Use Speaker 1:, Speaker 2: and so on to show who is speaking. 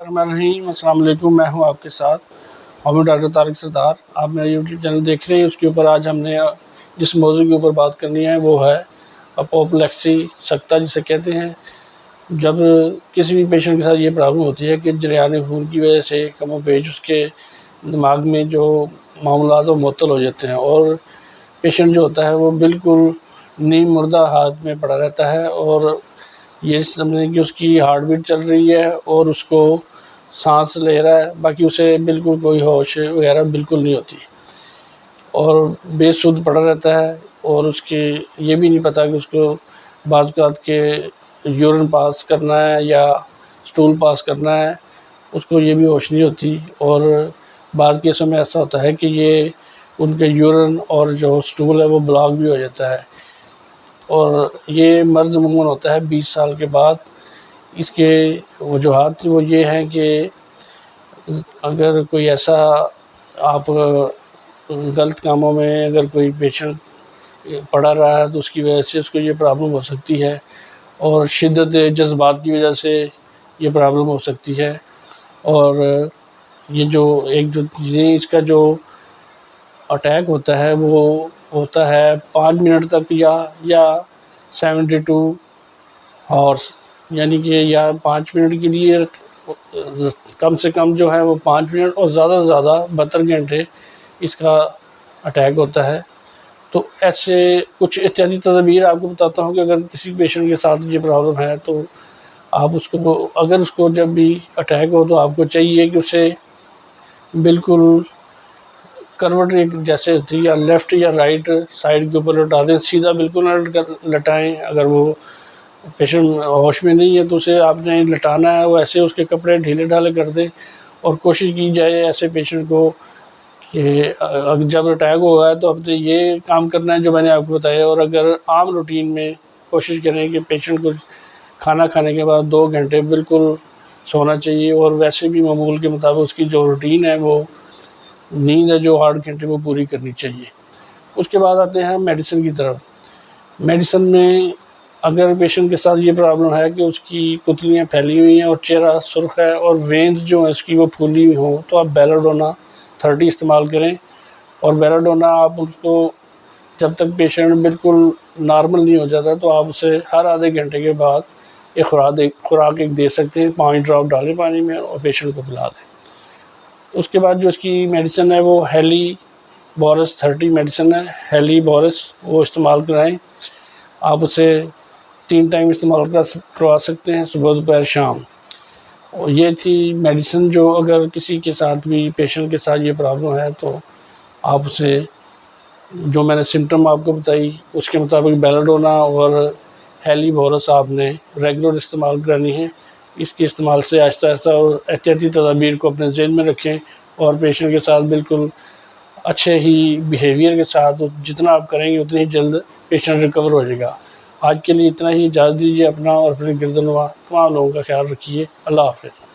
Speaker 1: السلام علیکم، میں ہوں آپ کے ساتھ ڈاکٹر طارق سردار۔ آپ میرا یوٹیوب چینل دیکھ رہے ہیں، اس کے اوپر آج ہم نے جس موضوع کے اوپر بات کرنی ہے وہ ہے اپوپلیکسی، سکتہ جسے کہتے ہیں۔ جب کسی بھی پیشنٹ کے ساتھ یہ پرابلم ہوتی ہے کہ جریان خون کی وجہ سے کم و بیش اس کے دماغ میں جو معاملات وہ معطل ہو جاتے ہیں، اور پیشنٹ جو ہوتا ہے وہ بالکل نیم مردہ حالت میں پڑا رہتا ہے، اور یہ سمجھیں کہ اس کی ہارٹ بیٹ چل رہی ہے اور اس کو سانس لے رہا ہے، باقی اسے بالکل کوئی ہوش وغیرہ بالکل نہیں ہوتی، اور بے سدھ پڑا رہتا ہے، اور اس کی یہ بھی نہیں پتہ کہ اس کو بعض اوقات کے یورین پاس کرنا ہے یا سٹول پاس کرنا ہے، اس کو یہ بھی ہوش نہیں ہوتی۔ اور بعض کیسوں میں ایسا ہوتا ہے کہ یہ ان کے یورین اور جو سٹول ہے وہ بلاک بھی ہو جاتا ہے، اور یہ مرض عموماً ہوتا ہے 20 سال کے بعد۔ اس کے وجوہات وہ یہ ہیں کہ اگر کوئی ایسا آپ غلط کاموں میں اگر کوئی پیشنٹ پڑا رہا ہے تو اس کی وجہ سے اس کو یہ پرابلم ہو سکتی ہے، اور شدت جذبات کی وجہ سے یہ پرابلم ہو سکتی ہے، اور یہ جو اس کا جو اٹیک ہوتا ہے وہ ہوتا ہے 5 منٹ تک یا 72 ہارس، یعنی کہ یا 5 منٹ کے لیے کم سے کم جو ہے وہ 5 منٹ اور زیادہ سے زیادہ 72 گھنٹے اس کا اٹیک ہوتا ہے۔ تو ایسے کچھ احتیاطی تدابیر آپ کو بتاتا ہوں کہ اگر کسی پیشنٹ کے ساتھ یہ پرابلم ہے تو آپ اگر اس کو جب بھی اٹیک ہو تو آپ کو چاہیے کہ اسے بالکل کروٹ جیسے ہوتی ہے، یا لیفٹ یا رائٹ سائڈ کے اوپر لٹا دیں، سیدھا بالکل نہ لٹائیں۔ اگر وہ پیشنٹ ہوش میں نہیں ہے تو اسے آپ نے لٹانا ہے، وہ ایسے اس کے کپڑے ڈھیلے ڈھالے کر دیں، اور کوشش کی جائے ایسے پیشنٹ کو کہ جب اٹیک ہوا ہے تو اب تو یہ کام کرنا ہے جو میں نے آپ کو بتایا، اور اگر عام روٹین میں کوشش کریں کہ پیشنٹ کو کھانا کھانے کے بعد 2 گھنٹے بالکل سونا چاہیے، اور ویسے بھی معمول کے مطابق اس کی جو روٹین ہے وہ نیند ہے جو 8 گھنٹے وہ پوری کرنی چاہیے۔ اس کے بعد آتے ہیں میڈیسن کی طرف۔ میڈیسن میں اگر پیشنٹ کے ساتھ یہ پرابلم ہے کہ اس کی پتلیاں پھیلی ہوئی ہیں اور چہرہ سرخ ہے اور وینز جو ہیں اس کی وہ پھولی ہوئی ہوں، تو آپ بیلاڈونا 30 استعمال کریں، اور بیلاڈونا آپ اس کو جب تک پیشنٹ بالکل نارمل نہیں ہو جاتا تو آپ اسے ہر آدھے گھنٹے کے بعد ایک خوراک دے سکتے ہیں، 5 ڈراپ ڈالیں پانی میں اور پیشنٹ کو پلا دیں۔ اس کے بعد جو اس کی میڈیسن ہے وہ ہیلی بورس 30 میڈیسن ہے، ہیلی بورس، وہ استعمال کرائیں۔ آپ اسے 3 ٹائم استعمال کروا سکتے ہیں، صبح دوپہر شام۔ اور یہ تھی میڈیسن جو اگر کسی کے ساتھ بھی پیشنٹ کے ساتھ یہ پرابلم ہے تو آپ اسے جو میں نے سمٹم آپ کو بتائی اس کے مطابق بیلاڈونا اور ہیلی بورس آپ نے ریگولر استعمال کرانی ہے۔ اس کے استعمال سے آہستہ آہستہ اور احتیاطی تدابیر کو اپنے ذہن میں رکھیں، اور پیشنٹ کے ساتھ بالکل اچھے ہی بیہیویئر کے ساتھ جتنا آپ کریں گے اتنی ہی جلد پیشنٹ ریکور ہو جائے گا۔ آج کے لیے اتنا ہی، اجازت دیجیے، اپنا اور اپنے گرد و نواح تمام لوگوں کا خیال رکھیے۔ اللہ حافظ۔